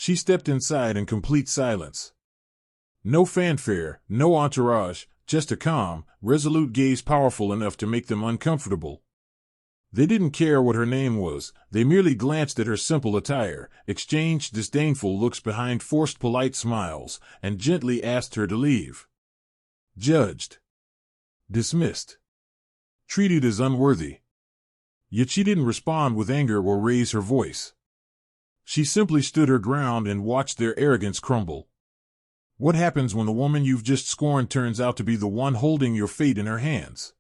She stepped inside in complete silence. No fanfare, no entourage, just a calm, resolute gaze powerful enough to make them uncomfortable. They didn't care what her name was, they merely glanced at her simple attire, exchanged disdainful looks behind forced polite smiles, and gently asked her to leave. Judged. Dismissed. Treated as unworthy. Yet she didn't respond with anger or raise her voice. She simply stood her ground and watched their arrogance crumble. What happens when the woman you've just scorned turns out to be the one holding your fate in her hands?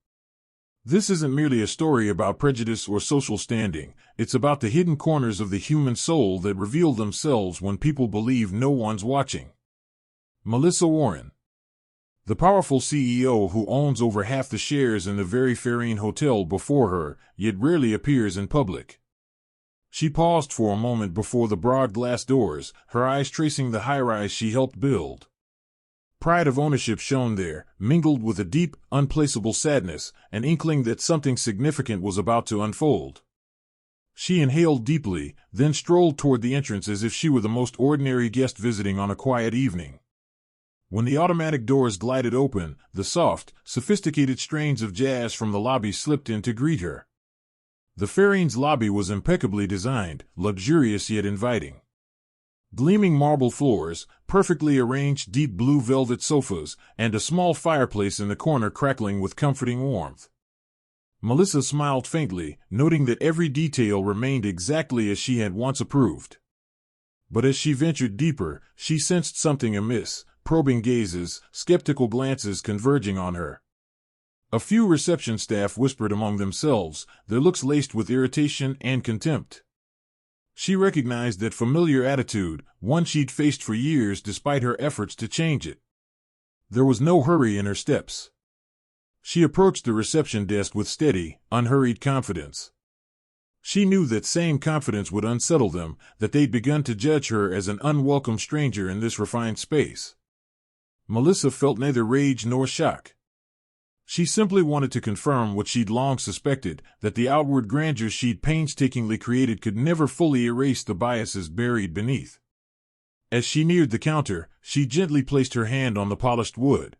This isn't merely a story about prejudice or social standing, it's about the hidden corners of the human soul that reveal themselves when people believe no one's watching. Melissa Warren. The powerful CEO who owns over half the shares in the very Fairine Hotel before her, yet rarely appears in public. She paused for a moment before the broad glass doors, her eyes tracing the high-rise she helped build. Pride of ownership shone there, mingled with a deep, unplaceable sadness, an inkling that something significant was about to unfold. She inhaled deeply, then strolled toward the entrance as if she were the most ordinary guest visiting on a quiet evening. When the automatic doors glided open, the soft, sophisticated strains of jazz from the lobby slipped in to greet her. The Fairine's lobby was impeccably designed, luxurious yet inviting. Gleaming marble floors, perfectly arranged deep blue velvet sofas, and a small fireplace in the corner crackling with comforting warmth. Melissa smiled faintly, noting that every detail remained exactly as she had once approved. But as she ventured deeper, she sensed something amiss, probing gazes, skeptical glances converging on her. A few reception staff whispered among themselves, their looks laced with irritation and contempt. She recognized that familiar attitude, one she'd faced for years despite her efforts to change it. There was no hurry in her steps. She approached the reception desk with steady, unhurried confidence. She knew that same confidence would unsettle them, that they'd begun to judge her as an unwelcome stranger in this refined space. Melissa felt neither rage nor shock. She simply wanted to confirm what she'd long suspected, that the outward grandeur she'd painstakingly created could never fully erase the biases buried beneath. As she neared the counter, she gently placed her hand on the polished wood.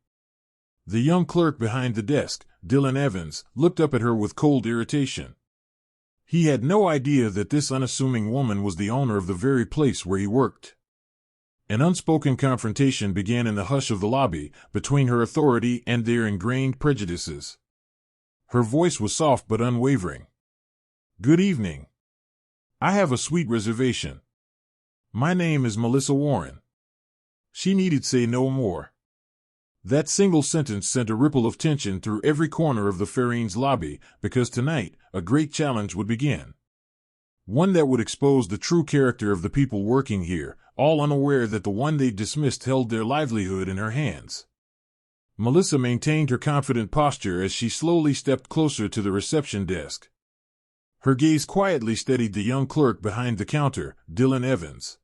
The young clerk behind the desk, Dylan Evans, looked up at her with cold irritation. He had no idea that this unassuming woman was the owner of the very place where he worked. An unspoken confrontation began in the hush of the lobby, between her authority and their ingrained prejudices. Her voice was soft but unwavering. "Good evening. I have a suite reservation. My name is Melissa Warren." She needed say no more. That single sentence sent a ripple of tension through every corner of the Fairine's lobby, because tonight, a great challenge would begin. One that would expose the true character of the people working here, all unaware that the one they dismissed held their livelihood in her hands. Melissa maintained her confident posture as she slowly stepped closer to the reception desk. Her gaze quietly steadied the young clerk behind the counter, Dylan Evans.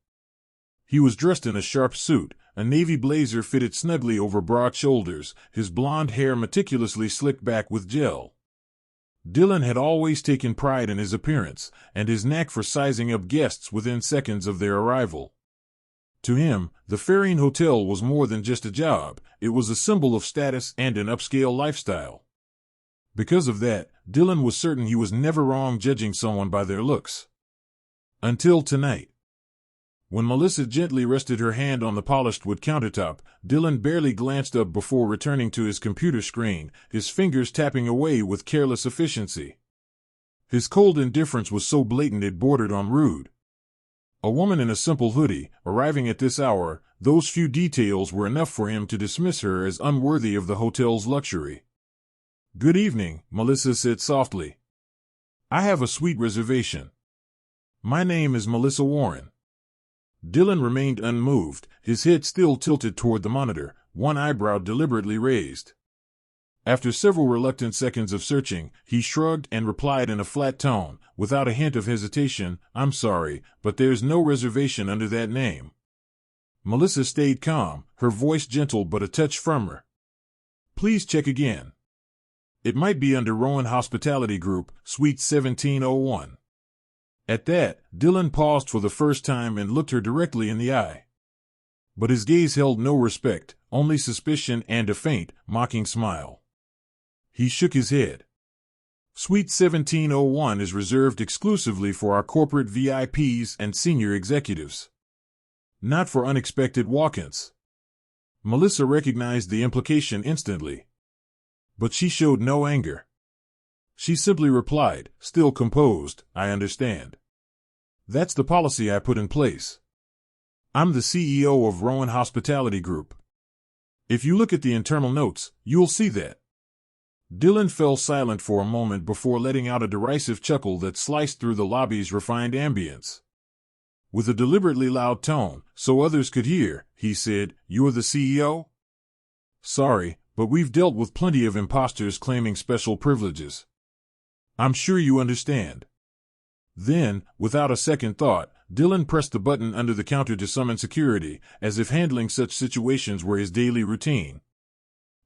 He was dressed in a sharp suit, a navy blazer fitted snugly over broad shoulders, his blonde hair meticulously slicked back with gel. Dylan had always taken pride in his appearance, and his knack for sizing up guests within seconds of their arrival. To him, the Fairine Hotel was more than just a job, it was a symbol of status and an upscale lifestyle. Because of that, Dylan was certain he was never wrong judging someone by their looks. Until tonight. When Melissa gently rested her hand on the polished wood countertop, Dylan barely glanced up before returning to his computer screen, his fingers tapping away with careless efficiency. His cold indifference was so blatant it bordered on rude. A woman in a simple hoodie, arriving at this hour, those few details were enough for him to dismiss her as unworthy of the hotel's luxury. "Good evening," Melissa said softly. "I have a suite reservation. My name is Melissa Warren." Dylan remained unmoved, his head still tilted toward the monitor, one eyebrow deliberately raised. After several reluctant seconds of searching, he shrugged and replied in a flat tone, without a hint of hesitation, "I'm sorry, but there's no reservation under that name." Melissa stayed calm, her voice gentle but a touch firmer. "Please check again. It might be under Rowan Hospitality Group, Suite 1701. At that, Dylan paused for the first time and looked her directly in the eye. But his gaze held no respect, only suspicion and a faint, mocking smile. He shook his head. Suite 1701 is reserved exclusively for our corporate VIPs and senior executives. Not for unexpected walk-ins. Melissa recognized the implication instantly. But she showed no anger. She simply replied, still composed, I understand. That's the policy I put in place. I'm the CEO of Rowan Hospitality Group. If you look at the internal notes, you'll see that. Dylan fell silent for a moment before letting out a derisive chuckle that sliced through the lobby's refined ambience. With a deliberately loud tone, so others could hear, he said, You're the CEO? Sorry, but we've dealt with plenty of imposters claiming special privileges. I'm sure you understand. Then, without a second thought, Dylan pressed the button under the counter to summon security, as if handling such situations were his daily routine.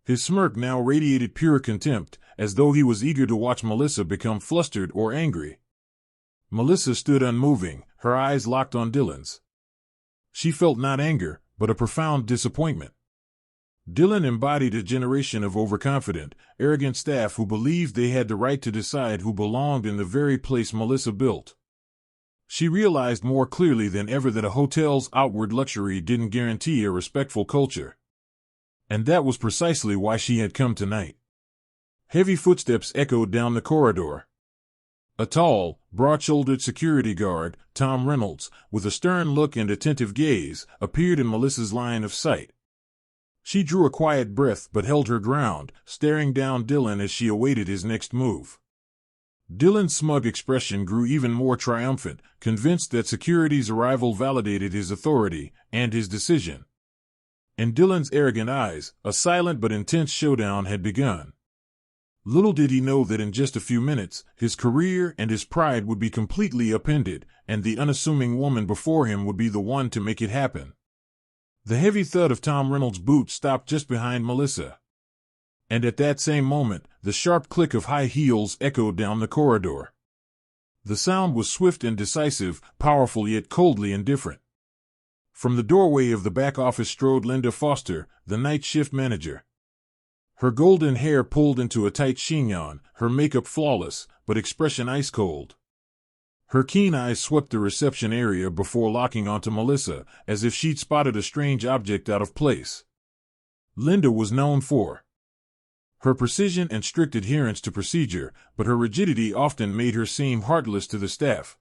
His smirk now radiated pure contempt, as though he was eager to watch Melissa become flustered or angry. Melissa stood unmoving, her eyes locked on Dylan's. She felt not anger, but a profound disappointment. Dylan embodied a generation of overconfident, arrogant staff who believed they had the right to decide who belonged in the very place Melissa built. She realized more clearly than ever that a hotel's outward luxury didn't guarantee a respectful culture. And that was precisely why she had come tonight. Heavy footsteps echoed down the corridor. A tall, broad-shouldered security guard, Tom Reynolds, with a stern look and attentive gaze, appeared in Melissa's line of sight. She drew a quiet breath but held her ground, staring down Dylan as she awaited his next move. Dylan's smug expression grew even more triumphant, convinced that security's arrival validated his authority and his decision. In Dylan's arrogant eyes, a silent but intense showdown had begun. Little did he know that in just a few minutes, his career and his pride would be completely upended, and the unassuming woman before him would be the one to make it happen. The heavy thud of Tom Reynolds' boots stopped just behind Melissa. And at that same moment, the sharp click of high heels echoed down the corridor. The sound was swift and decisive, powerful yet coldly indifferent. From the doorway of the back office strode Linda Foster, the night shift manager. Her golden hair pulled into a tight chignon, her makeup flawless, but expression ice-cold. Her keen eyes swept the reception area before locking onto Melissa, as if she'd spotted a strange object out of place. Linda was known for her precision and strict adherence to procedure, but her rigidity often made her seem heartless to the staff.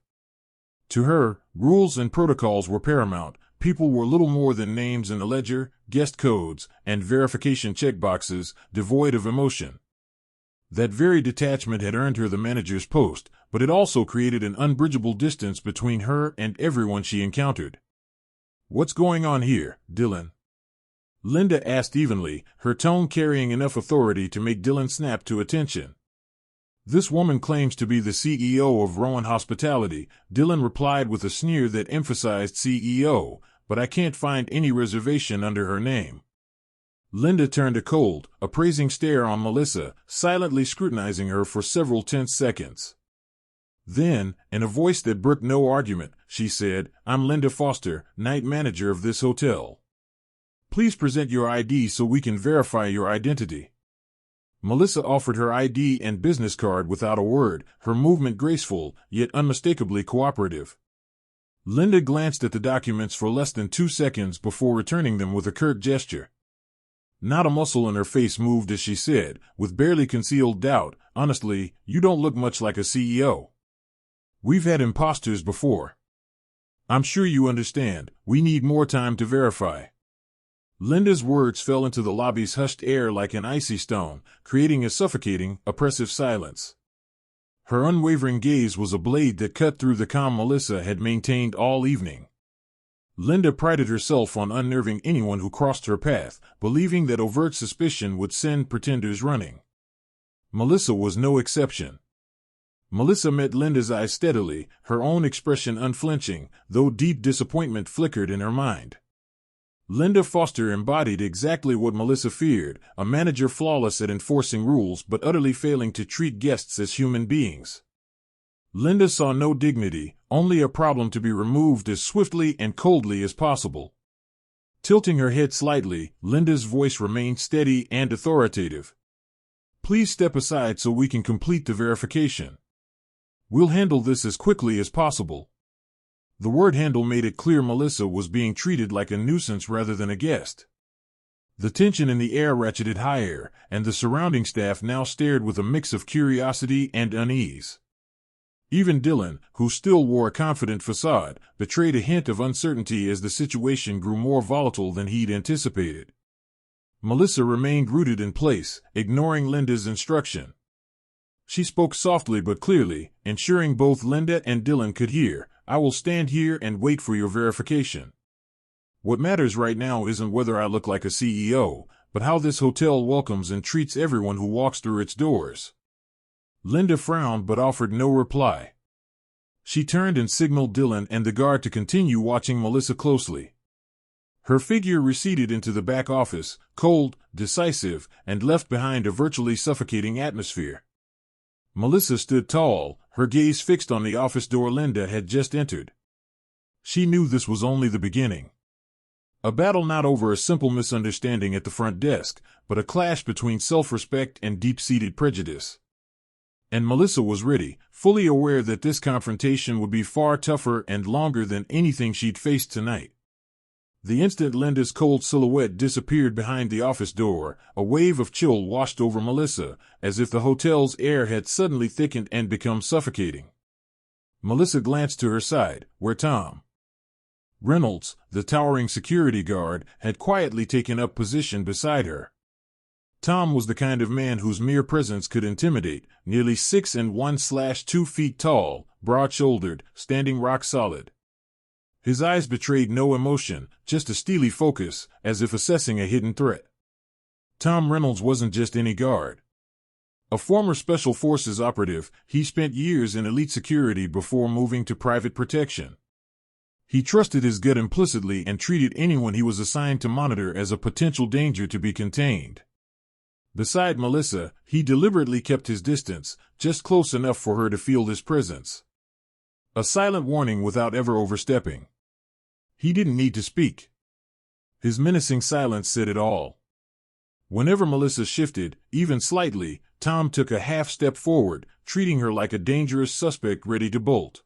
To her, rules and protocols were paramount. People were little more than names in the ledger, guest codes, and verification checkboxes, devoid of emotion. That very detachment had earned her the manager's post, but it also created an unbridgeable distance between her and everyone she encountered. What's going on here, Dylan? Linda asked evenly, her tone carrying enough authority to make Dylan snap to attention. This woman claims to be the CEO of Rowan Hospitality, Dylan replied with a sneer that emphasized CEO, but I can't find any reservation under her name. Linda turned a cold, appraising stare on Melissa, silently scrutinizing her for several tense seconds. Then, in a voice that brooked no argument, she said, I'm Linda Foster, night manager of this hotel. Please present your ID so we can verify your identity. Melissa offered her ID and business card without a word, her movement graceful, yet unmistakably cooperative. Linda glanced at the documents for less than 2 seconds before returning them with a curt gesture. Not a muscle in her face moved as she said, with barely concealed doubt, honestly, you don't look much like a CEO. We've had imposters before. I'm sure you understand, we need more time to verify. Linda's words fell into the lobby's hushed air like an icy stone, creating a suffocating, oppressive silence. Her unwavering gaze was a blade that cut through the calm Melissa had maintained all evening. Linda prided herself on unnerving anyone who crossed her path, believing that overt suspicion would send pretenders running. Melissa was no exception. Melissa met Linda's eyes steadily, her own expression unflinching, though deep disappointment flickered in her mind. Linda Foster embodied exactly what Melissa feared, a manager flawless at enforcing rules but utterly failing to treat guests as human beings. Linda saw no dignity, only a problem to be removed as swiftly and coldly as possible. Tilting her head slightly, Linda's voice remained steady and authoritative. Please step aside so we can complete the verification. We'll handle this as quickly as possible. The word handle made it clear Melissa was being treated like a nuisance rather than a guest. The tension in the air ratcheted higher, and the surrounding staff now stared with a mix of curiosity and unease. Even Dylan, who still wore a confident facade, betrayed a hint of uncertainty as the situation grew more volatile than he'd anticipated. Melissa remained rooted in place, ignoring Linda's instruction. She spoke softly but clearly, ensuring both Linda and Dylan could hear. I will stand here and wait for your verification. What matters right now isn't whether I look like a CEO, but how this hotel welcomes and treats everyone who walks through its doors. Linda frowned but offered no reply. She turned and signaled Dylan and the guard to continue watching Melissa closely. Her figure receded into the back office, cold, decisive, and left behind a virtually suffocating atmosphere. Melissa stood tall, her gaze fixed on the office door Linda had just entered. She knew this was only the beginning. A battle not over a simple misunderstanding at the front desk, but a clash between self-respect and deep-seated prejudice. And Melissa was ready, fully aware that this confrontation would be far tougher and longer than anything she'd faced tonight. The instant Linda's cold silhouette disappeared behind the office door, a wave of chill washed over Melissa, as if the hotel's air had suddenly thickened and become suffocating. Melissa glanced to her side, where Tom Reynolds, the towering security guard, had quietly taken up position beside her. Tom was the kind of man whose mere presence could intimidate, nearly 6'1" 2" tall, broad-shouldered, standing rock solid. His eyes betrayed no emotion, just a steely focus, as if assessing a hidden threat. Tom Reynolds wasn't just any guard. A former Special Forces operative, he spent years in elite security before moving to private protection. He trusted his gut implicitly and treated anyone he was assigned to monitor as a potential danger to be contained. Beside Melissa, he deliberately kept his distance, just close enough for her to feel his presence. A silent warning without ever overstepping. He didn't need to speak. His menacing silence said it all. Whenever Melissa shifted, even slightly, Tom took a half step forward, treating her like a dangerous suspect ready to bolt.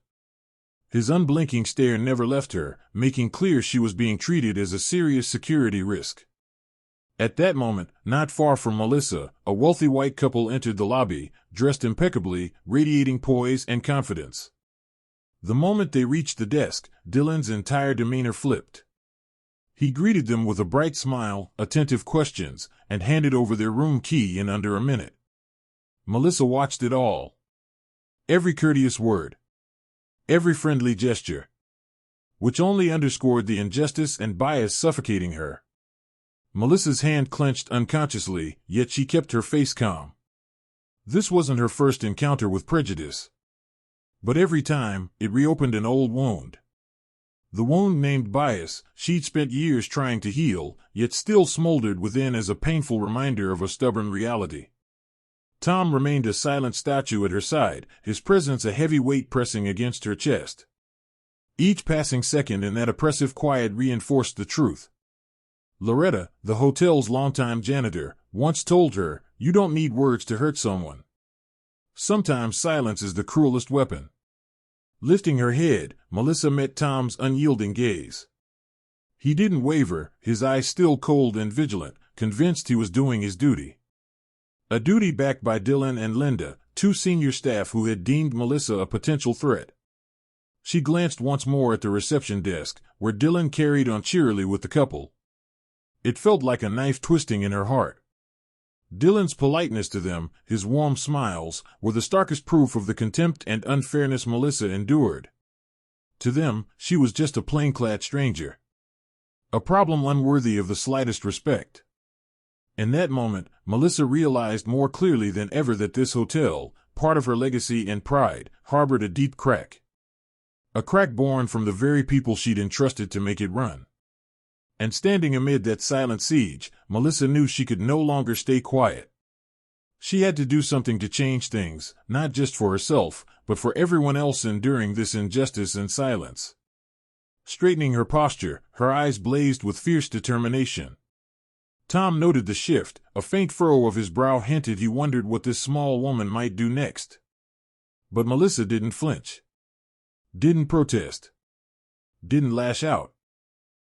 His unblinking stare never left her, making clear she was being treated as a serious security risk. At that moment, not far from Melissa, a wealthy white couple entered the lobby, dressed impeccably, radiating poise and confidence. The moment they reached the desk, Dylan's entire demeanor flipped. He greeted them with a bright smile, attentive questions, and handed over their room key in under a minute. Melissa watched it all. Every courteous word. Every friendly gesture. Which only underscored the injustice and bias suffocating her. Melissa's hand clenched unconsciously, yet she kept her face calm. This wasn't her first encounter with prejudice. But every time, it reopened an old wound. The wound named bias, she'd spent years trying to heal, yet still smoldered within as a painful reminder of a stubborn reality. Tom remained a silent statue at her side, his presence a heavy weight pressing against her chest. Each passing second in that oppressive quiet reinforced the truth. Loretta, the hotel's longtime janitor, once told her, "You don't need words to hurt someone. Sometimes silence is the cruelest weapon." Lifting her head, Melissa met Tom's unyielding gaze. He didn't waver, his eyes still cold and vigilant, convinced he was doing his duty. A duty backed by Dylan and Linda, two senior staff who had deemed Melissa a potential threat. She glanced once more at the reception desk, where Dylan carried on cheerily with the couple. It felt like a knife twisting in her heart. Dylan's politeness to them, his warm smiles, were the starkest proof of the contempt and unfairness Melissa endured. To them, she was just a plain-clad stranger. A problem unworthy of the slightest respect. In that moment, Melissa realized more clearly than ever that this hotel, part of her legacy and pride, harbored a deep crack. A crack born from the very people she'd entrusted to make it run. And standing amid that silent siege, Melissa knew she could no longer stay quiet. She had to do something to change things, not just for herself, but for everyone else enduring this injustice in silence. Straightening her posture, her eyes blazed with fierce determination. Tom noted the shift. A faint furrow of his brow hinted he wondered what this small woman might do next. But Melissa didn't flinch. Didn't protest. Didn't lash out.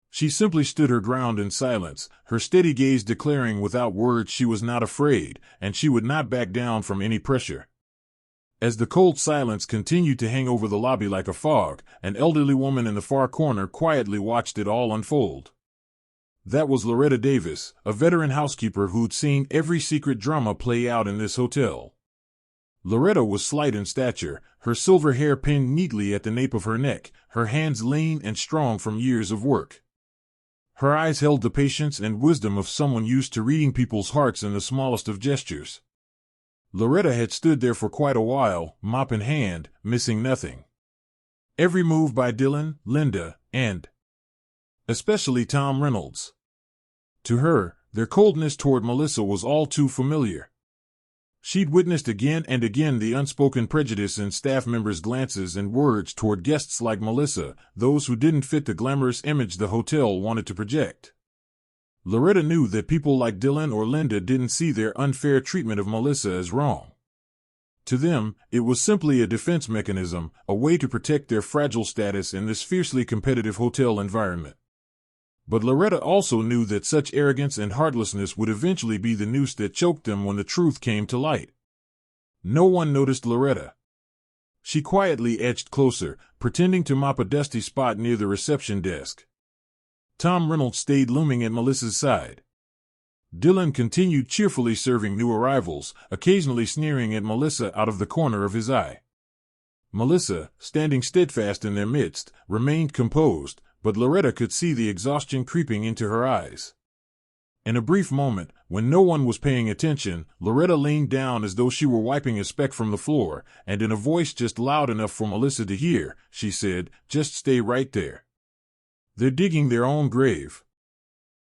She simply stood her ground in silence, her steady gaze declaring without words she was not afraid, and she would not back down from any pressure. As the cold silence continued to hang over the lobby like a fog, an elderly woman in the far corner quietly watched it all unfold. That was Loretta Davis, a veteran housekeeper who'd seen every secret drama play out in this hotel. Loretta was slight in stature, her silver hair pinned neatly at the nape of her neck, her hands lean and strong from years of work. Her eyes held the patience and wisdom of someone used to reading people's hearts in the smallest of gestures. Loretta had stood there for quite a while, mop in hand, missing nothing. Every move by Dylan, Linda, and especially Tom Reynolds. To her, their coldness toward Melissa was all too familiar. She'd witnessed again and again the unspoken prejudice in staff members' glances and words toward guests like Melissa, those who didn't fit the glamorous image the hotel wanted to project. Loretta knew that people like Dylan or Linda didn't see their unfair treatment of Melissa as wrong. To them, it was simply a defense mechanism, a way to protect their fragile status in this fiercely competitive hotel environment. But Loretta also knew that such arrogance and heartlessness would eventually be the noose that choked them when the truth came to light. No one noticed Loretta. She quietly edged closer, pretending to mop a dusty spot near the reception desk. Tom Reynolds stayed looming at Melissa's side. Dylan continued cheerfully serving new arrivals, occasionally sneering at Melissa out of the corner of his eye. Melissa, standing steadfast in their midst, remained composed, but Loretta could see the exhaustion creeping into her eyes. In a brief moment, when no one was paying attention, Loretta leaned down as though she were wiping a speck from the floor, and in a voice just loud enough for Melissa to hear, she said, "Just stay right there. They're digging their own grave."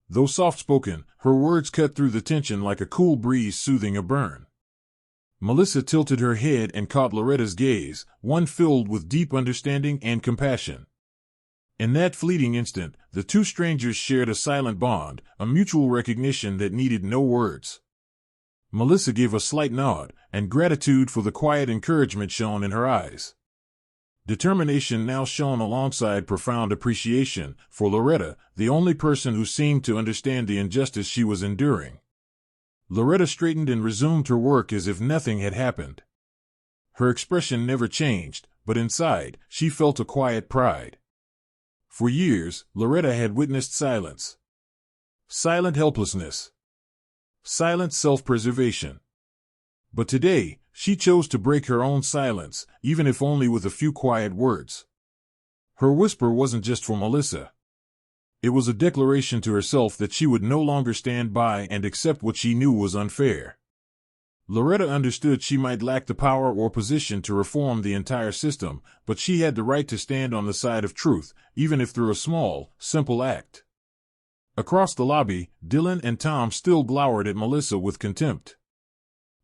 Though soft-spoken, her words cut through the tension like a cool breeze soothing a burn. Melissa tilted her head and caught Loretta's gaze, one filled with deep understanding and compassion. In that fleeting instant, the two strangers shared a silent bond, a mutual recognition that needed no words. Melissa gave a slight nod, and gratitude for the quiet encouragement shone in her eyes. Determination now shone alongside profound appreciation for Loretta, the only person who seemed to understand the injustice she was enduring. Loretta straightened and resumed her work as if nothing had happened. Her expression never changed, but inside, she felt a quiet pride. For years, Loretta had witnessed silence. Silent helplessness. Silent self-preservation. But today, she chose to break her own silence, even if only with a few quiet words. Her whisper wasn't just for Melissa. It was a declaration to herself that she would no longer stand by and accept what she knew was unfair. Loretta understood she might lack the power or position to reform the entire system, but she had the right to stand on the side of truth, even if through a small, simple act. Across the lobby, Dylan and Tom still glowered at Melissa with contempt.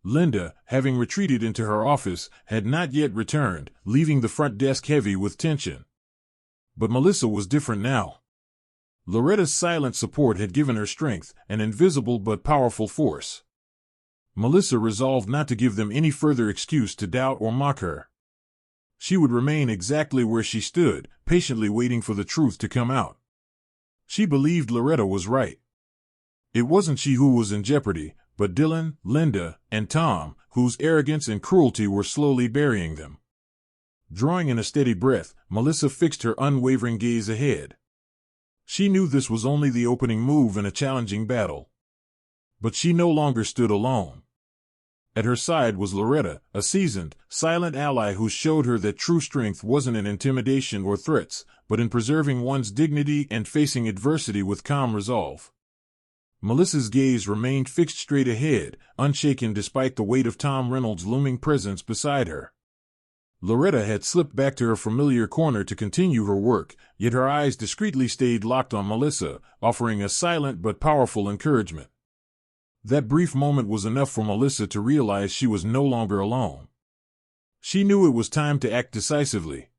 Linda, having retreated into her office, had not yet returned, leaving the front desk heavy with tension. But Melissa was different now. Loretta's silent support had given her strength, an invisible but powerful force. Melissa resolved not to give them any further excuse to doubt or mock her. She would remain exactly where she stood, patiently waiting for the truth to come out. She believed Loretta was right. It wasn't she who was in jeopardy, but Dylan, Linda, and Tom, whose arrogance and cruelty were slowly burying them. Drawing in a steady breath, Melissa fixed her unwavering gaze ahead. She knew this was only the opening move in a challenging battle. But she no longer stood alone. At her side was Loretta, a seasoned, silent ally who showed her that true strength wasn't in intimidation or threats, but in preserving one's dignity and facing adversity with calm resolve. Melissa's gaze remained fixed straight ahead, unshaken despite the weight of Tom Reynolds' looming presence beside her. Loretta had slipped back to her familiar corner to continue her work, yet her eyes discreetly stayed locked on Melissa, offering a silent but powerful encouragement. That brief moment was enough for Melissa to realize she was no longer alone. She knew it was time to act decisively.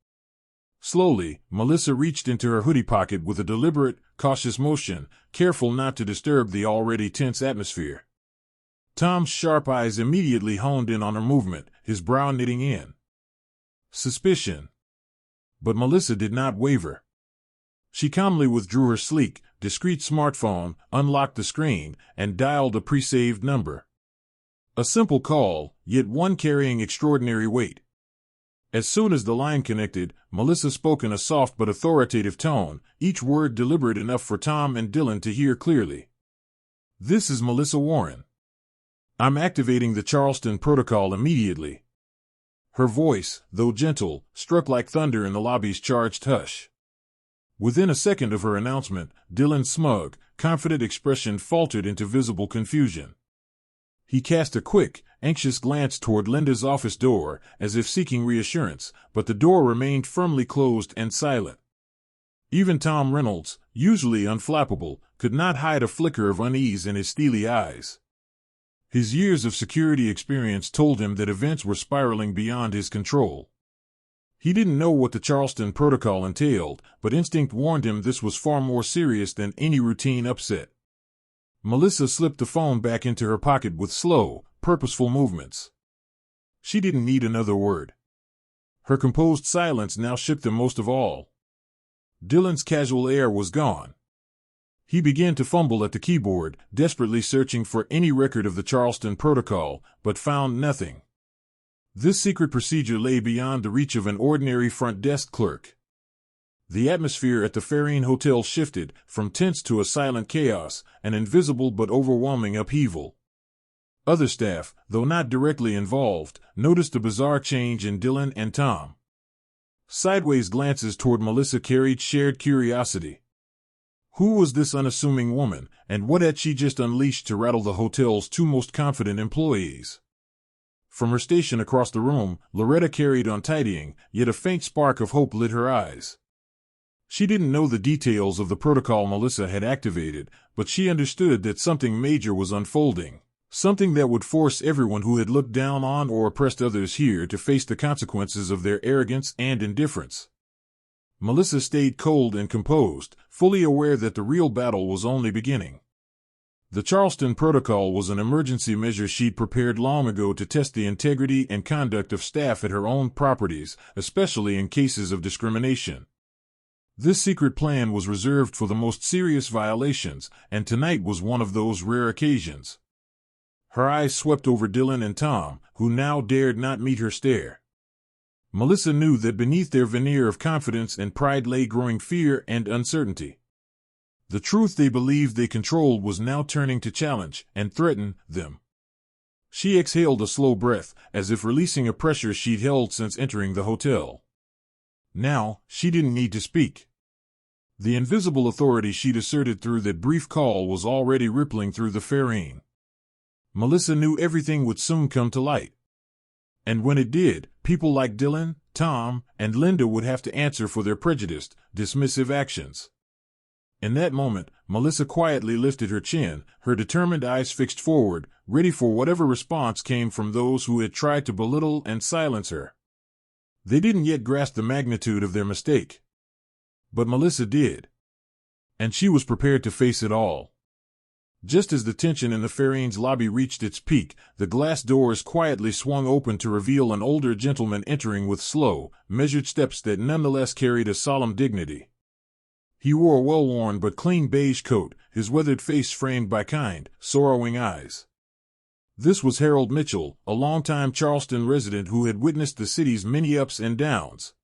Slowly, Melissa reached into her hoodie pocket with a deliberate, cautious motion, careful not to disturb the already tense atmosphere. Tom's sharp eyes immediately honed in on her movement, his brow knitting in suspicion. But Melissa did not waver. She calmly withdrew her sleek, discreet smartphone, unlocked the screen, and dialed a pre-saved number. A simple call, yet one carrying extraordinary weight. As soon as the line connected, Melissa spoke in a soft but authoritative tone, each word deliberate enough for Tom and Dylan to hear clearly. "This is Melissa Warren. I'm activating the Charleston protocol immediately." Her voice, though gentle, struck like thunder in the lobby's charged hush. Within a second of her announcement, Dylan's smug, confident expression faltered into visible confusion. He cast a quick, anxious glance toward Linda's office door, as if seeking reassurance, but the door remained firmly closed and silent. Even Tom Reynolds, usually unflappable, could not hide a flicker of unease in his steely eyes. His years of security experience told him that events were spiraling beyond his control. He didn't know what the Charleston protocol entailed, but instinct warned him this was far more serious than any routine upset. Melissa slipped the phone back into her pocket with slow, purposeful movements. She didn't need another word. Her composed silence now shook them most of all. Dylan's casual air was gone. He began to fumble at the keyboard, desperately searching for any record of the Charleston protocol, but found nothing. This secret procedure lay beyond the reach of an ordinary front desk clerk. The atmosphere at the Fairine Hotel shifted, from tense to a silent chaos, an invisible but overwhelming upheaval. Other staff, though not directly involved, noticed the bizarre change in Dylan and Tom. Sideways glances toward Melissa carried shared curiosity. Who was this unassuming woman, and what had she just unleashed to rattle the hotel's two most confident employees? From her station across the room, Loretta carried on tidying, yet a faint spark of hope lit her eyes. She didn't know the details of the protocol Melissa had activated, but she understood that something major was unfolding, something that would force everyone who had looked down on or oppressed others here to face the consequences of their arrogance and indifference. Melissa stayed cold and composed, fully aware that the real battle was only beginning. The Charleston Protocol was an emergency measure she'd prepared long ago to test the integrity and conduct of staff at her own properties, especially in cases of discrimination. This secret plan was reserved for the most serious violations, and tonight was one of those rare occasions. Her eyes swept over Dylan and Tom, who now dared not meet her stare. Melissa knew that beneath their veneer of confidence and pride lay growing fear and uncertainty. The truth they believed they controlled was now turning to challenge and threaten them. She exhaled a slow breath, as if releasing a pressure she'd held since entering the hotel. Now, she didn't need to speak. The invisible authority she'd asserted through that brief call was already rippling through the Fairine. Melissa knew everything would soon come to light. And when it did, people like Dylan, Tom, and Linda would have to answer for their prejudiced, dismissive actions. In that moment, Melissa quietly lifted her chin, her determined eyes fixed forward, ready for whatever response came from those who had tried to belittle and silence her. They didn't yet grasp the magnitude of their mistake. But Melissa did. And she was prepared to face it all. Just as the tension in the Fairine's lobby reached its peak, the glass doors quietly swung open to reveal an older gentleman entering with slow, measured steps that nonetheless carried a solemn dignity. He wore a well-worn but clean beige coat, his weathered face framed by kind, sorrowing eyes. This was Harold Mitchell, a longtime Charleston resident who had witnessed the city's many ups and downs.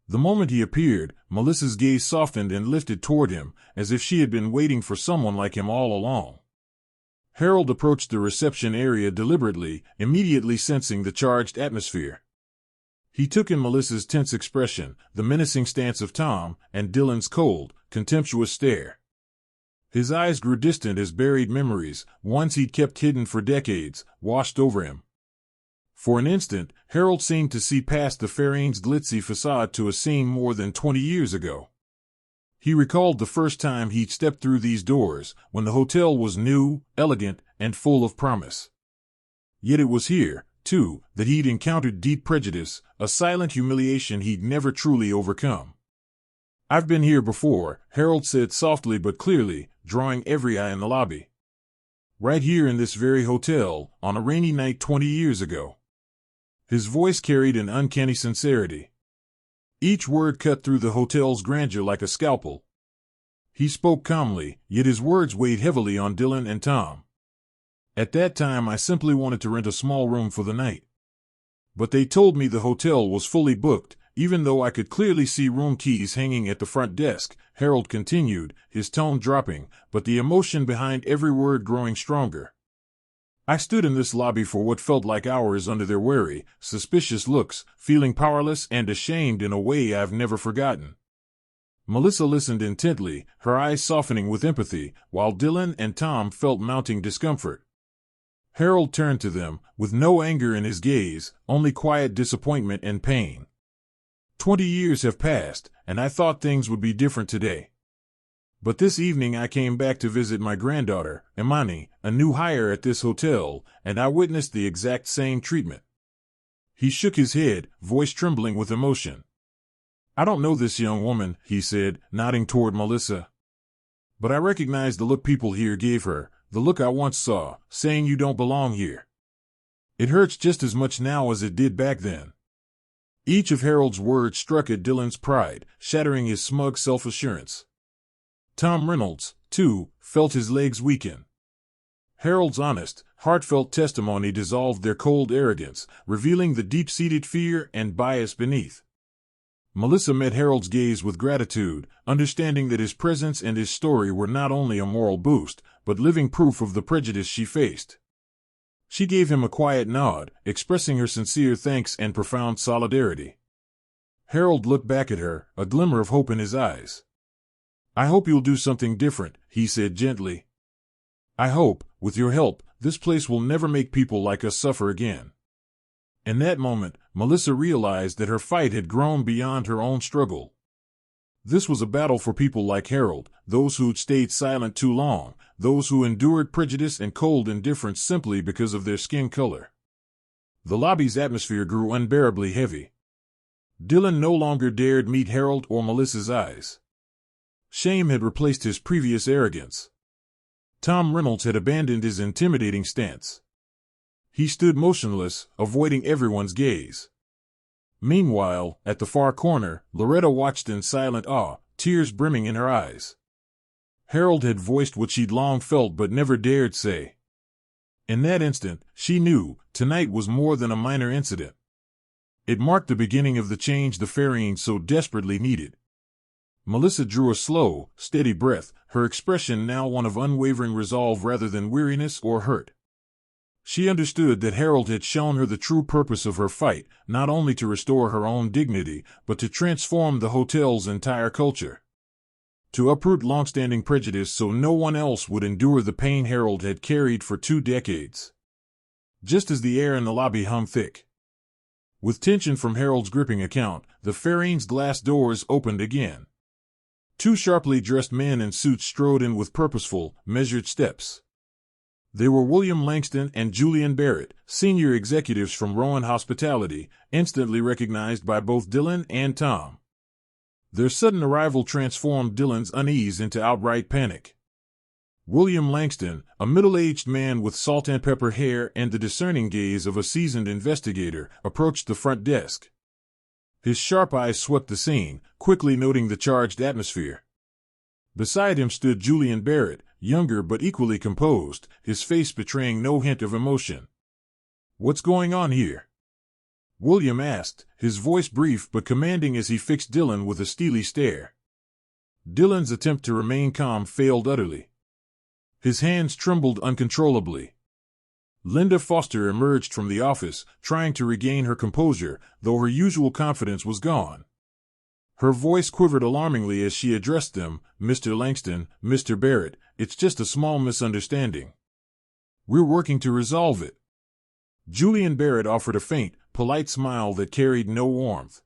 The moment he appeared, Melissa's gaze softened and lifted toward him, as if she had been waiting for someone like him all along. Harold approached the reception area deliberately, immediately sensing the charged atmosphere. He took in Melissa's tense expression, the menacing stance of Tom, and Dylan's cold, contemptuous stare. His eyes grew distant as buried memories, ones he'd kept hidden for decades, washed over him. For an instant, Harold seemed to see past the Fairine's glitzy facade to a scene more than 20 years ago. He recalled the first time he'd stepped through these doors, when the hotel was new, elegant, and full of promise. Yet it was here, too, that he'd encountered deep prejudice, a silent humiliation he'd never truly overcome. "I've been here before," Harold said softly but clearly, drawing every eye in the lobby. "Right here in this very hotel, on a rainy night 20 years ago." His voice carried an uncanny sincerity. Each word cut through the hotel's grandeur like a scalpel. He spoke calmly, yet his words weighed heavily on Dylan and Tom. "At that time I simply wanted to rent a small room for the night. But they told me the hotel was fully booked, even though I could clearly see room keys hanging at the front desk," Harold continued, his tone dropping, but the emotion behind every word growing stronger. "I stood in this lobby for what felt like hours under their wary, suspicious looks, feeling powerless and ashamed in a way I've never forgotten." Melissa listened intently, her eyes softening with empathy, while Dylan and Tom felt mounting discomfort. Harold turned to them, with no anger in his gaze, only quiet disappointment and pain. 20 years have passed, and I thought things would be different today. But this evening I came back to visit my granddaughter, Imani, a new hire at this hotel, and I witnessed the exact same treatment." He shook his head, voice trembling with emotion. "I don't know this young woman," he said, nodding toward Melissa. "But I recognize the look people here gave her, the look I once saw, saying you don't belong here. It hurts just as much now as it did back then." Each of Harold's words struck at Dylan's pride, shattering his smug self-assurance. Tom Reynolds, too, felt his legs weaken. Harold's honest, heartfelt testimony dissolved their cold arrogance, revealing the deep-seated fear and bias beneath. Melissa met Harold's gaze with gratitude, understanding that his presence and his story were not only a moral boost, but living proof of the prejudice she faced. She gave him a quiet nod, expressing her sincere thanks and profound solidarity. Harold looked back at her, a glimmer of hope in his eyes. "I hope you'll do something different," he said gently. "I hope, with your help, this place will never make people like us suffer again." In that moment, Melissa realized that her fight had grown beyond her own struggle. This was a battle for people like Harold, those who'd stayed silent too long, those who endured prejudice and cold indifference simply because of their skin color. The lobby's atmosphere grew unbearably heavy. Dylan no longer dared meet Harold or Melissa's eyes. Shame had replaced his previous arrogance. Tom Reynolds had abandoned his intimidating stance. He stood motionless, avoiding everyone's gaze. Meanwhile, at the far corner, Loretta watched in silent awe, tears brimming in her eyes. Harold had voiced what she'd long felt but never dared say. In that instant, she knew, tonight was more than a minor incident. It marked the beginning of the change the Ferryings so desperately needed. Melissa drew a slow, steady breath, her expression now one of unwavering resolve rather than weariness or hurt. She understood that Harold had shown her the true purpose of her fight, not only to restore her own dignity, but to transform the hotel's entire culture. To uproot long-standing prejudice so no one else would endure the pain Harold had carried for 2 decades. Just as the air in the lobby hung thick, with tension from Harold's gripping account, the Ferryings' glass doors opened again. 2 sharply dressed men in suits strode in with purposeful, measured steps. They were William Langston and Julian Barrett, senior executives from Rowan Hospitality, instantly recognized by both Dylan and Tom. Their sudden arrival transformed Dylan's unease into outright panic. William Langston, a middle-aged man with salt and pepper hair and the discerning gaze of a seasoned investigator, approached the front desk. His sharp eyes swept the scene, quickly noting the charged atmosphere. Beside him stood Julian Barrett, younger but equally composed, his face betraying no hint of emotion. "What's going on here?" William asked, his voice brief but commanding as he fixed Dylan with a steely stare. Dylan's attempt to remain calm failed utterly. His hands trembled uncontrollably. Linda Foster emerged from the office, trying to regain her composure, though her usual confidence was gone. Her voice quivered alarmingly as she addressed them. "Mr. Langston, Mr. Barrett, it's just a small misunderstanding. We're working to resolve it." Julian Barrett offered a faint, polite smile that carried no warmth.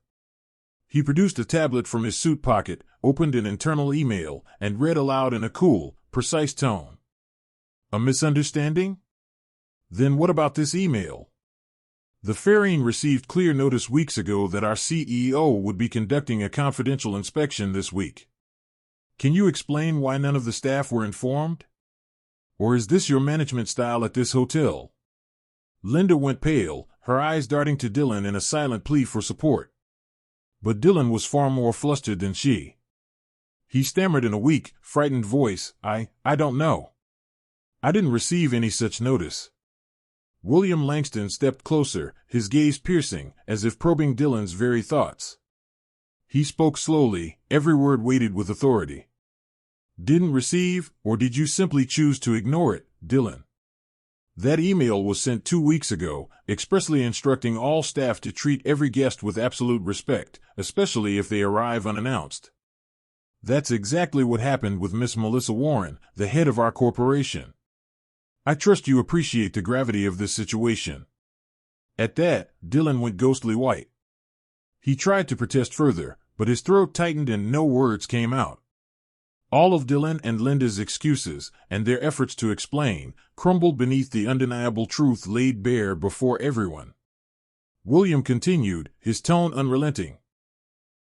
He produced a tablet from his suit pocket, opened an internal email, and read aloud in a cool, precise tone. "A misunderstanding? Then what about this email?" The Fairine received clear notice weeks ago that our CEO would be conducting a confidential inspection this week. Can you explain why none of the staff were informed? Or is this your management style at this hotel? Linda went pale, her eyes darting to Dylan in a silent plea for support. But Dylan was far more flustered than she. He stammered in a weak, frightened voice, I don't know. I didn't receive any such notice. William Langston stepped closer, his gaze piercing, as if probing Dylan's very thoughts. He spoke slowly, every word weighted with authority. Didn't receive, or did you simply choose to ignore it, Dylan? That email was sent 2 weeks ago, expressly instructing all staff to treat every guest with absolute respect, especially if they arrive unannounced. That's exactly what happened with Miss Melissa Warren, the head of our corporation. I trust you appreciate the gravity of this situation. At that, Dylan went ghostly white. He tried to protest further, but his throat tightened and no words came out. All of Dylan and Linda's excuses, and their efforts to explain, crumbled beneath the undeniable truth laid bare before everyone. William continued, his tone unrelenting.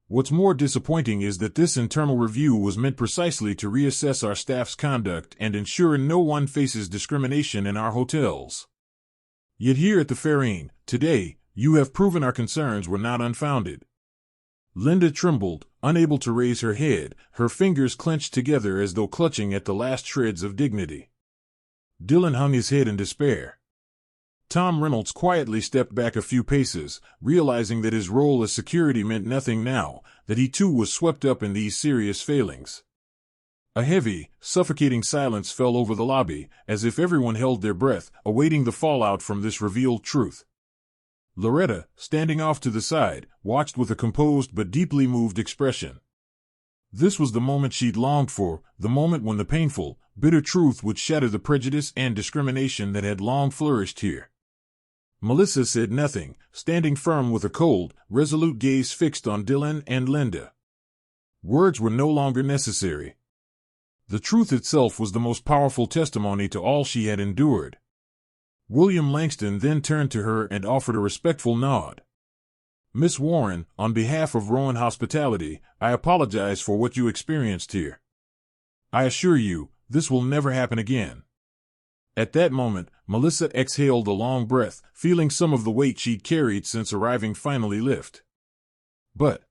What's more disappointing is that this internal review was meant precisely to reassess our staff's conduct and ensure no one faces discrimination in our hotels. Yet here at the Fairine, today, you have proven our concerns were not unfounded. Linda trembled, unable to raise her head, her fingers clenched together as though clutching at the last shreds of dignity. Dylan hung his head in despair. Tom Reynolds quietly stepped back a few paces, realizing that his role as security meant nothing now, that he too was swept up in these serious failings. A heavy, suffocating silence fell over the lobby, as if everyone held their breath, awaiting the fallout from this revealed truth. Loretta, standing off to the side, watched with a composed but deeply moved expression. This was the moment she'd longed for, the moment when the painful, bitter truth would shatter the prejudice and discrimination that had long flourished here. Melissa said nothing, standing firm with a cold, resolute gaze fixed on Dylan and Linda. Words were no longer necessary. The truth itself was the most powerful testimony to all she had endured. William Langston then turned to her and offered a respectful nod. Miss Warren, on behalf of Rowan Hospitality, I apologize for what you experienced here. I assure you, this will never happen again. At that moment, Melissa exhaled a long breath, feeling some of the weight she'd carried since arriving finally lift. But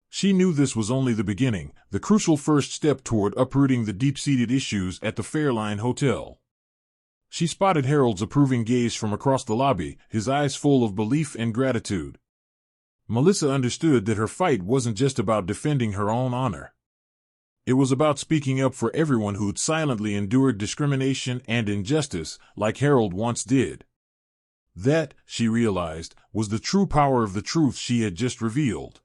she knew this was only the beginning, the crucial first step toward uprooting the deep-seated issues at the Fairline Hotel. She spotted Harold's approving gaze from across the lobby, his eyes full of belief and gratitude. Melissa understood that her fight wasn't just about defending her own honor. It was about speaking up for everyone who'd silently endured discrimination and injustice, like Harold once did. That, she realized, was the true power of the truth she had just revealed.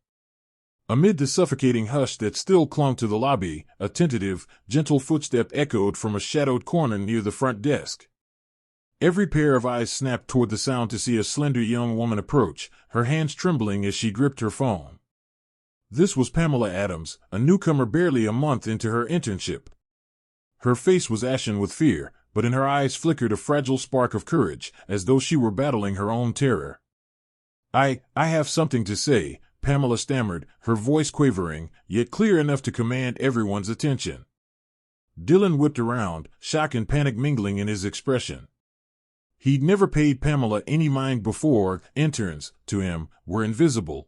Amid the suffocating hush that still clung to the lobby, a tentative, gentle footstep echoed from a shadowed corner near the front desk. Every pair of eyes snapped toward the sound to see a slender young woman approach, her hands trembling as she gripped her phone. This was Pamela Adams, a newcomer barely a month into her internship. Her face was ashen with fear, but in her eyes flickered a fragile spark of courage, as though she were battling her own terror. I have something to say, Pamela stammered, her voice quavering, yet clear enough to command everyone's attention. Dylan whipped around, shock and panic mingling in his expression. He'd never paid Pamela any mind before. Interns, to him, were invisible.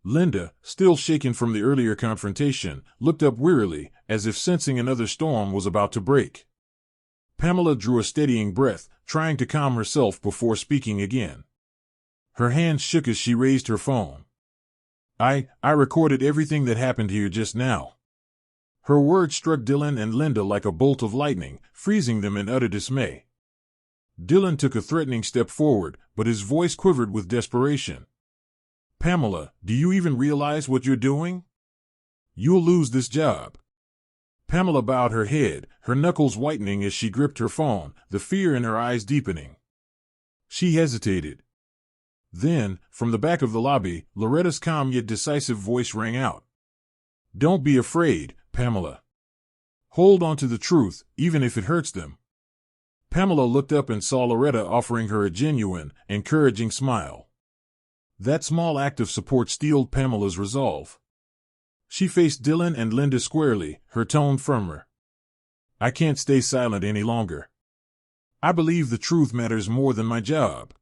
Linda, still shaken from the earlier confrontation, looked up wearily, as if sensing another storm was about to break. Pamela drew a steadying breath, trying to calm herself before speaking again. Her hands shook as she raised her phone. I recorded everything that happened here just now. Her words struck Dylan and Linda like a bolt of lightning, freezing them in utter dismay. Dylan took a threatening step forward, but his voice quivered with desperation. Pamela, do you even realize what you're doing? You'll lose this job. Pamela bowed her head, her knuckles whitening as she gripped her phone, the fear in her eyes deepening. She hesitated. Then, from the back of the lobby, Loretta's calm yet decisive voice rang out. Don't be afraid, Pamela. Hold on to the truth, even if it hurts them. Pamela looked up and saw Loretta offering her a genuine, encouraging smile. That small act of support steeled Pamela's resolve. She faced Dylan and Linda squarely, her tone firmer. I can't stay silent any longer. I believe the truth matters more than my job.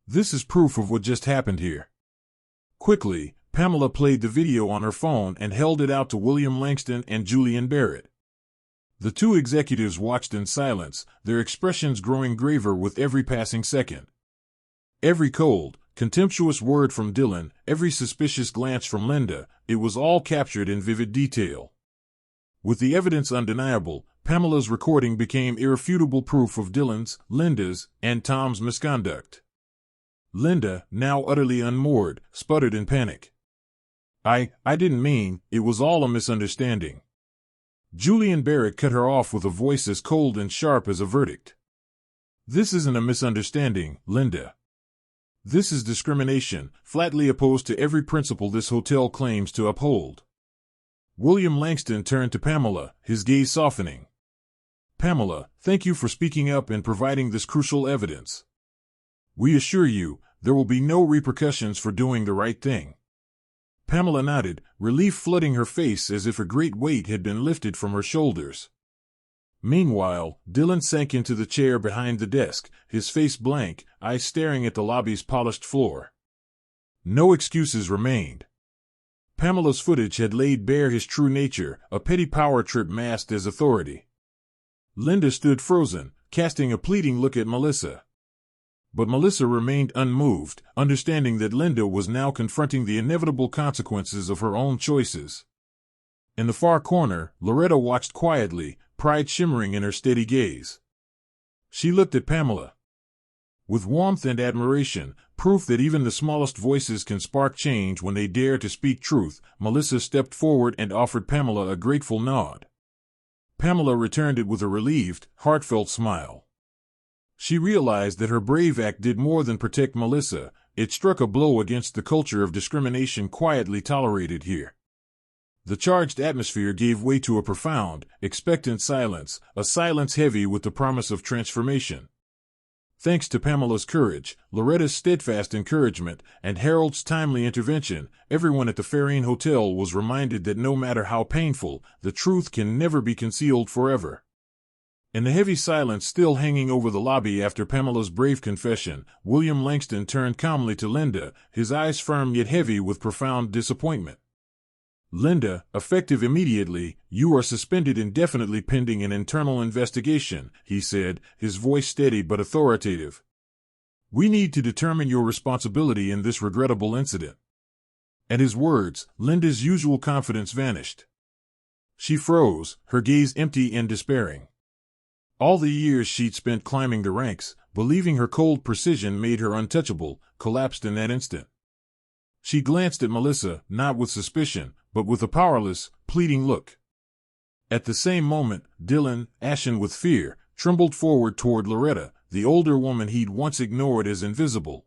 This is proof of what just happened here. Quickly, Pamela played the video on her phone and held it out to William Langston and Julian Barrett. The two executives watched in silence, their expressions growing graver with every passing second. Every cold, contemptuous word from Dylan, every suspicious glance from Linda, it was all captured in vivid detail. With the evidence undeniable, Pamela's recording became irrefutable proof of Dylan's, Linda's, and Tom's misconduct. Linda, now utterly unmoored, sputtered in panic. I didn't mean, it was all a misunderstanding. Julian Barrett cut her off with a voice as cold and sharp as a verdict. This isn't a misunderstanding, Linda. This is discrimination, flatly opposed to every principle this hotel claims to uphold. William Langston turned to Pamela, his gaze softening. Pamela, thank you for speaking up and providing this crucial evidence. We assure you, there will be no repercussions for doing the right thing. Pamela nodded, relief flooding her face as if a great weight had been lifted from her shoulders. Meanwhile, Dylan sank into the chair behind the desk, his face blank, eyes staring at the lobby's polished floor. No excuses remained. Pamela's footage had laid bare his true nature, a petty power trip masked as authority. Linda stood frozen, casting a pleading look at Melissa. But Melissa remained unmoved, understanding that Linda was now confronting the inevitable consequences of her own choices. In the far corner, Loretta watched quietly, pride shimmering in her steady gaze. She looked at Pamela. With warmth and admiration, proof that even the smallest voices can spark change when they dare to speak truth, Melissa stepped forward and offered Pamela a grateful nod. Pamela returned it with a relieved, heartfelt smile. She realized that her brave act did more than protect Melissa, it struck a blow against the culture of discrimination quietly tolerated here. The charged atmosphere gave way to a profound, expectant silence, a silence heavy with the promise of transformation. Thanks to Pamela's courage, Loretta's steadfast encouragement, and Harold's timely intervention, everyone at the Fairine Hotel was reminded that no matter how painful, the truth can never be concealed forever. In the heavy silence still hanging over the lobby after Pamela's brave confession, William Langston turned calmly to Linda, his eyes firm yet heavy with profound disappointment. Linda, effective immediately, you are suspended indefinitely pending an internal investigation, he said, his voice steady but authoritative. We need to determine your responsibility in this regrettable incident. At his words, Linda's usual confidence vanished. She froze, her gaze empty and despairing. All the years she'd spent climbing the ranks, believing her cold precision made her untouchable, collapsed in that instant. She glanced at Melissa, not with suspicion, but with a powerless, pleading look. At the same moment, Dylan, ashen with fear, trembled forward toward Loretta, the older woman he'd once ignored as invisible.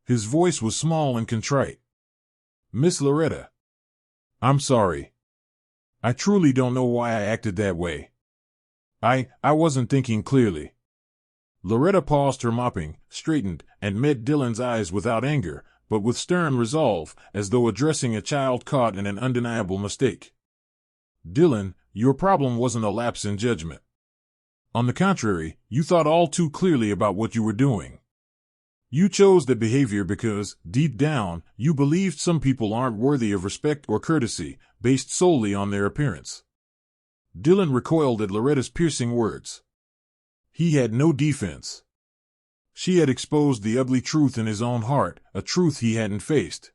His voice was small and contrite. Miss Loretta. I'm sorry. I truly don't know why I acted that way. I wasn't thinking clearly. Loretta paused her mopping, straightened, and met Dylan's eyes without anger, but with stern resolve, as though addressing a child caught in an undeniable mistake. Dylan, your problem wasn't a lapse in judgment. On the contrary, you thought all too clearly about what you were doing. You chose that behavior because, deep down, you believed some people aren't worthy of respect or courtesy, based solely on their appearance. Dylan recoiled at Loretta's piercing words. He had no defense. She had exposed the ugly truth in his own heart, a truth he hadn't faced.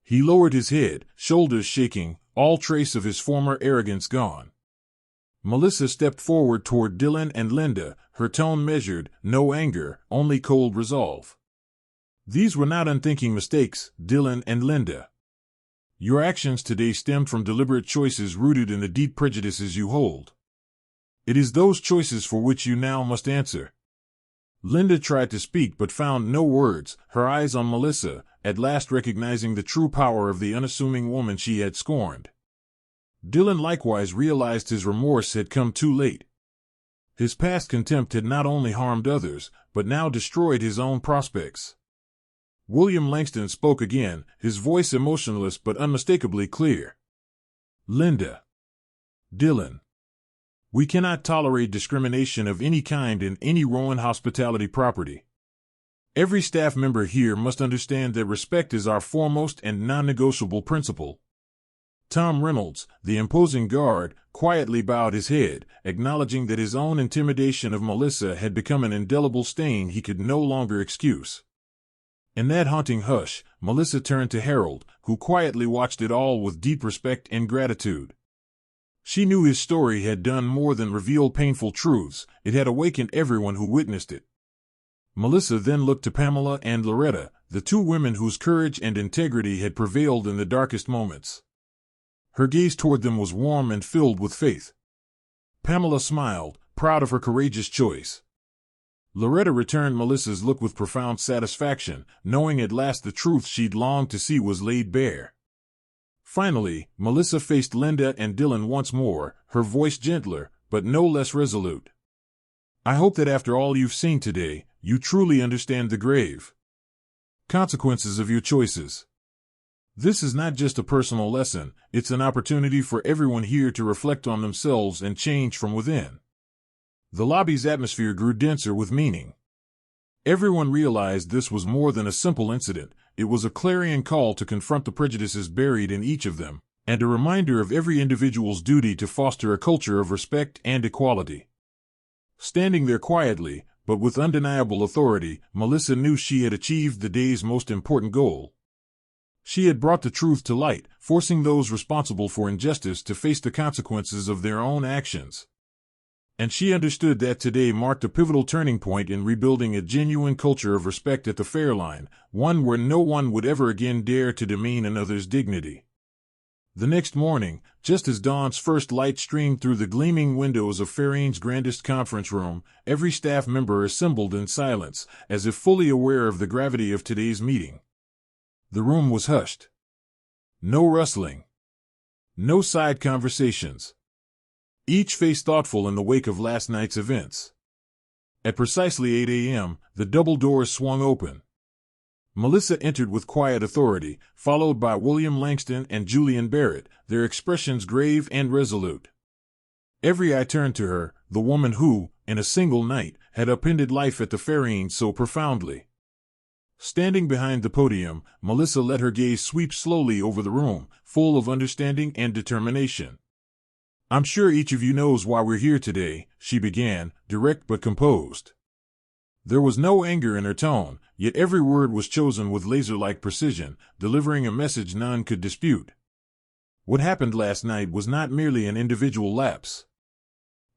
He lowered his head, shoulders shaking, all trace of his former arrogance gone. Melissa stepped forward toward Dylan and Linda, her tone measured, no anger, only cold resolve. These were not unthinking mistakes, Dylan and Linda. Your actions today stemmed from deliberate choices rooted in the deep prejudices you hold. It is those choices for which you now must answer. Linda tried to speak but found no words, her eyes on Melissa, at last recognizing the true power of the unassuming woman she had scorned. Dylan likewise realized his remorse had come too late. His past contempt had not only harmed others, but now destroyed his own prospects. William Langston spoke again, his voice emotionless but unmistakably clear. "Linda. Dylan. We cannot tolerate discrimination of any kind in any Rowan hospitality property. Every staff member here must understand that respect is our foremost and non-negotiable principle." Tom Reynolds, the imposing guard, quietly bowed his head, acknowledging that his own intimidation of Melissa had become an indelible stain he could no longer excuse. In that haunting hush, Melissa turned to Harold, who quietly watched it all with deep respect and gratitude. She knew his story had done more than reveal painful truths, it had awakened everyone who witnessed it. Melissa then looked to Pamela and Loretta, the two women whose courage and integrity had prevailed in the darkest moments. Her gaze toward them was warm and filled with faith. Pamela smiled, proud of her courageous choice. Loretta returned Melissa's look with profound satisfaction, knowing at last the truth she'd longed to see was laid bare. Finally, Melissa faced Linda and Dylan once more, her voice gentler, but no less resolute. "I hope that after all you've seen today, you truly understand the grave consequences of your choices. This is not just a personal lesson, it's an opportunity for everyone here to reflect on themselves and change from within." The lobby's atmosphere grew denser with meaning. Everyone realized this was more than a simple incident, it was a clarion call to confront the prejudices buried in each of them, and a reminder of every individual's duty to foster a culture of respect and equality. Standing there quietly, but with undeniable authority, Melissa knew she had achieved the day's most important goal. She had brought the truth to light, forcing those responsible for injustice to face the consequences of their own actions. And she understood that today marked a pivotal turning point in rebuilding a genuine culture of respect at the Fairline, one where no one would ever again dare to demean another's dignity. The next morning, just as dawn's first light streamed through the gleaming windows of Fairhaven's grandest conference room, every staff member assembled in silence, as if fully aware of the gravity of today's meeting. The room was hushed. No rustling. No side conversations. Each face thoughtful in the wake of last night's events. At precisely 8 a.m., the double doors swung open. Melissa entered with quiet authority, followed by William Langston and Julian Barrett, their expressions grave and resolute. Every eye turned to her, the woman who, in a single night, had upended life at the Fairhaven so profoundly. Standing behind the podium, Melissa let her gaze sweep slowly over the room, full of understanding and determination. "I'm sure each of you knows why we're here today," she began, direct but composed. There was no anger in her tone, yet every word was chosen with laser-like precision, delivering a message none could dispute. What happened last night was not merely an individual lapse.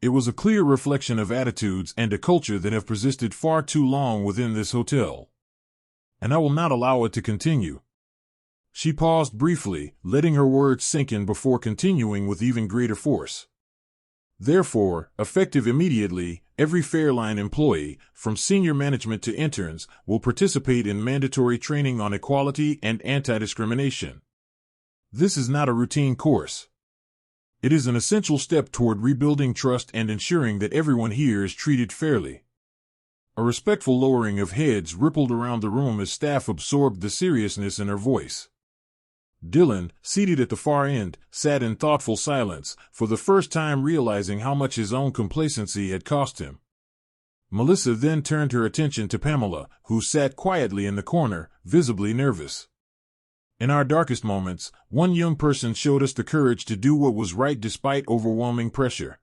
It was a clear reflection of attitudes and a culture that have persisted far too long within this hotel. And I will not allow it to continue. She paused briefly, letting her words sink in before continuing with even greater force. Therefore, effective immediately, every Fairline employee, from senior management to interns, will participate in mandatory training on equality and anti-discrimination. This is not a routine course. It is an essential step toward rebuilding trust and ensuring that everyone here is treated fairly. A respectful lowering of heads rippled around the room as staff absorbed the seriousness in her voice. Dylan, seated at the far end, sat in thoughtful silence, for the first time realizing how much his own complacency had cost him. Melissa then turned her attention to Pamela, who sat quietly in the corner, visibly nervous. In our darkest moments, one young person showed us the courage to do what was right despite overwhelming pressure.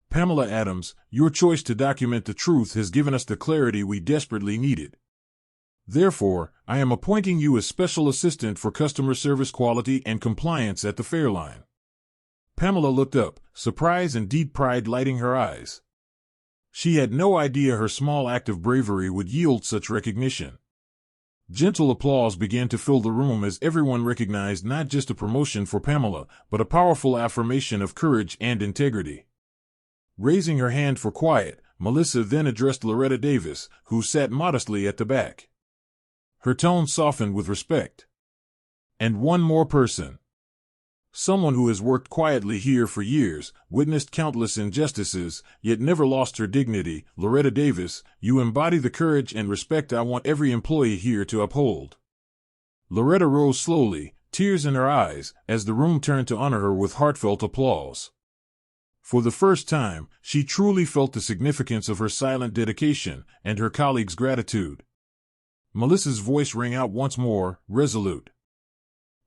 Pamela Adams, your choice to document the truth has given us the clarity we desperately needed. Therefore, I am appointing you as Special Assistant for Customer Service Quality and Compliance at the Fairline. Pamela looked up, surprise and deep pride lighting her eyes. She had no idea her small act of bravery would yield such recognition. Gentle applause began to fill the room as everyone recognized not just a promotion for Pamela, but a powerful affirmation of courage and integrity. Raising her hand for quiet, Melissa then addressed Loretta Davis, who sat modestly at the back. Her tone softened with respect. "And one more person. Someone who has worked quietly here for years, witnessed countless injustices, yet never lost her dignity. Loretta Davis, you embody the courage and respect I want every employee here to uphold. Loretta rose slowly, tears in her eyes, as the room turned to honor her with heartfelt applause. For the first time, she truly felt the significance of her silent dedication and her colleagues' gratitude. Melissa's voice rang out once more, resolute.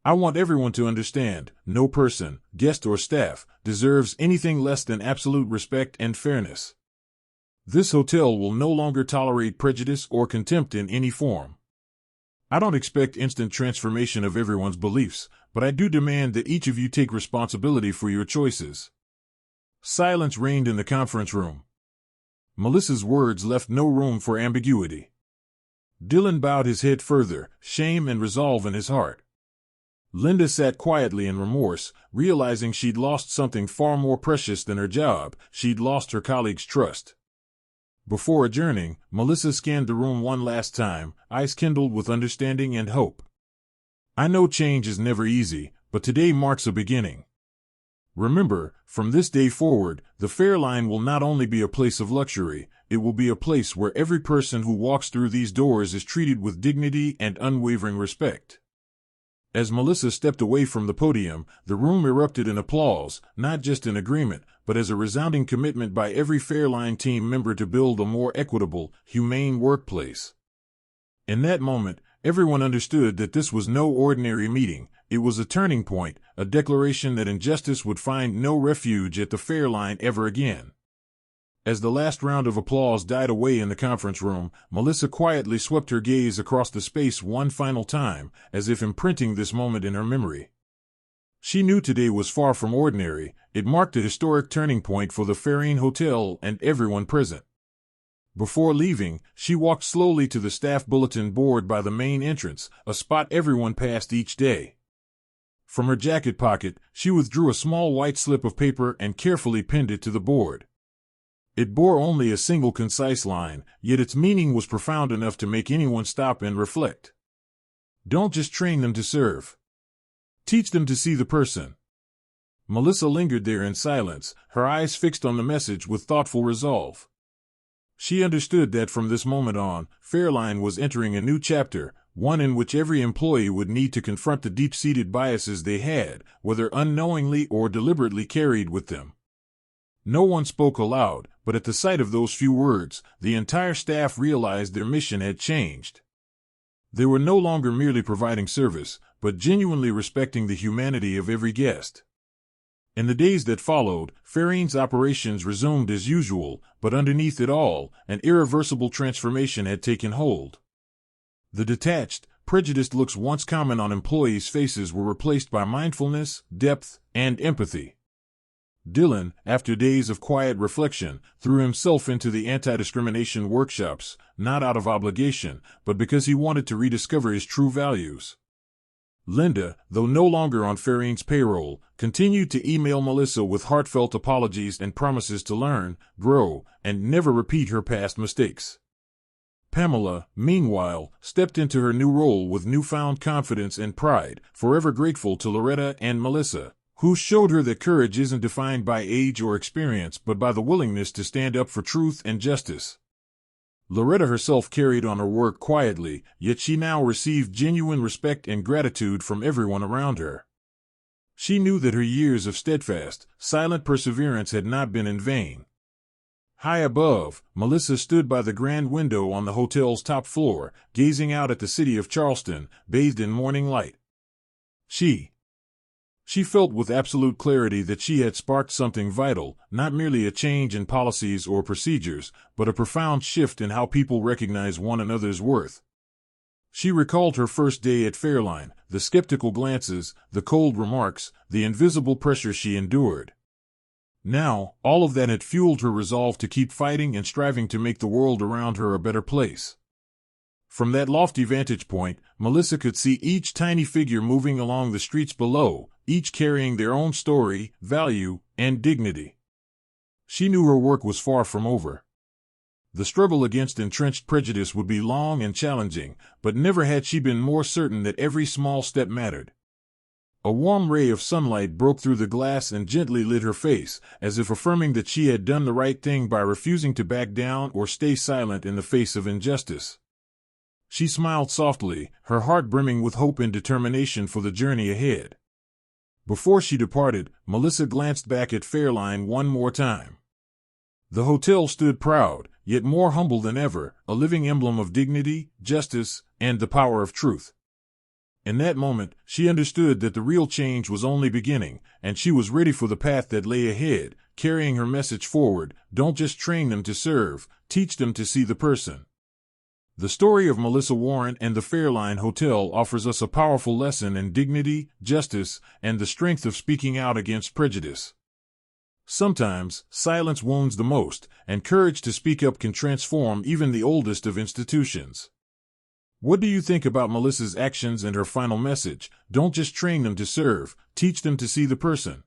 I want everyone to understand, no person, guest or staff, deserves anything less than absolute respect and fairness. This hotel will no longer tolerate prejudice or contempt in any form. I don't expect instant transformation of everyone's beliefs, but I do demand that each of you take responsibility for your choices. Silence reigned in the conference room. Melissa's words left no room for ambiguity. Dylan bowed his head further, shame and resolve in his heart. Linda sat quietly in remorse, realizing she'd lost something far more precious than her job. She'd lost her colleagues' trust. Before adjourning, Melissa scanned the room one last time, eyes kindled with understanding and hope. I know change is never easy, but today marks a beginning. Remember, from this day forward, the Fairline will not only be a place of luxury, it will be a place where every person who walks through these doors is treated with dignity and unwavering respect. As Melissa stepped away from the podium, the room erupted in applause, not just in agreement, but as a resounding commitment by every Fairline team member to build a more equitable, humane workplace. In that moment, everyone understood that this was no ordinary meeting. It was a turning point, a declaration that injustice would find no refuge at the Fairline ever again. As the last round of applause died away in the conference room, Melissa quietly swept her gaze across the space one final time, as if imprinting this moment in her memory. She knew today was far from ordinary. It marked a historic turning point for the Fairine Hotel and everyone present. Before leaving, she walked slowly to the staff bulletin board by the main entrance, a spot everyone passed each day. From her jacket pocket, she withdrew a small white slip of paper and carefully pinned it to the board. It bore only a single concise line, yet its meaning was profound enough to make anyone stop and reflect. Don't just train them to serve. Teach them to see the person. Melissa lingered there in silence, her eyes fixed on the message with thoughtful resolve. She understood that from this moment on, Fairline was entering a new chapter, one in which every employee would need to confront the deep-seated biases they had, whether unknowingly or deliberately carried with them. No one spoke aloud, but at the sight of those few words, the entire staff realized their mission had changed. They were no longer merely providing service, but genuinely respecting the humanity of every guest. In the days that followed, Fairine's operations resumed as usual, but underneath it all, an irreversible transformation had taken hold. The detached, prejudiced looks once common on employees' faces were replaced by mindfulness, depth, and empathy. Dylan, after days of quiet reflection, threw himself into the anti-discrimination workshops, not out of obligation, but because he wanted to rediscover his true values. Linda, though no longer on Fairine's payroll, continued to email Melissa with heartfelt apologies and promises to learn, grow, and never repeat her past mistakes. Pamela, meanwhile, stepped into her new role with newfound confidence and pride, forever grateful to Loretta and Melissa, who showed her that courage isn't defined by age or experience but by the willingness to stand up for truth and justice. Loretta herself carried on her work quietly, yet she now received genuine respect and gratitude from everyone around her. She knew that her years of steadfast, silent perseverance had not been in vain. High above, Melissa stood by the grand window on the hotel's top floor, gazing out at the city of Charleston, bathed in morning light. She felt with absolute clarity that she had sparked something vital, not merely a change in policies or procedures, but a profound shift in how people recognize one another's worth. She recalled her first day at Fairline, the skeptical glances, the cold remarks, the invisible pressure she endured. Now, all of that had fueled her resolve to keep fighting and striving to make the world around her a better place. From that lofty vantage point, Melissa could see each tiny figure moving along the streets below, each carrying their own story, value, and dignity. She knew her work was far from over. The struggle against entrenched prejudice would be long and challenging, but never had she been more certain that every small step mattered. A warm ray of sunlight broke through the glass and gently lit her face, as if affirming that she had done the right thing by refusing to back down or stay silent in the face of injustice. She smiled softly, her heart brimming with hope and determination for the journey ahead. Before she departed, Melissa glanced back at Fairline one more time. The hotel stood proud, yet more humble than ever, a living emblem of dignity, justice, and the power of truth. In that moment, she understood that the real change was only beginning, and she was ready for the path that lay ahead, carrying her message forward. Don't just train them to serve, teach them to see the person. The story of Melissa Warren and the Fairline Hotel offers us a powerful lesson in dignity, justice, and the strength of speaking out against prejudice. Sometimes, silence wounds the most, and courage to speak up can transform even the oldest of institutions. What do you think about Melissa's actions and her final message? Don't just train them to serve, teach them to see the person.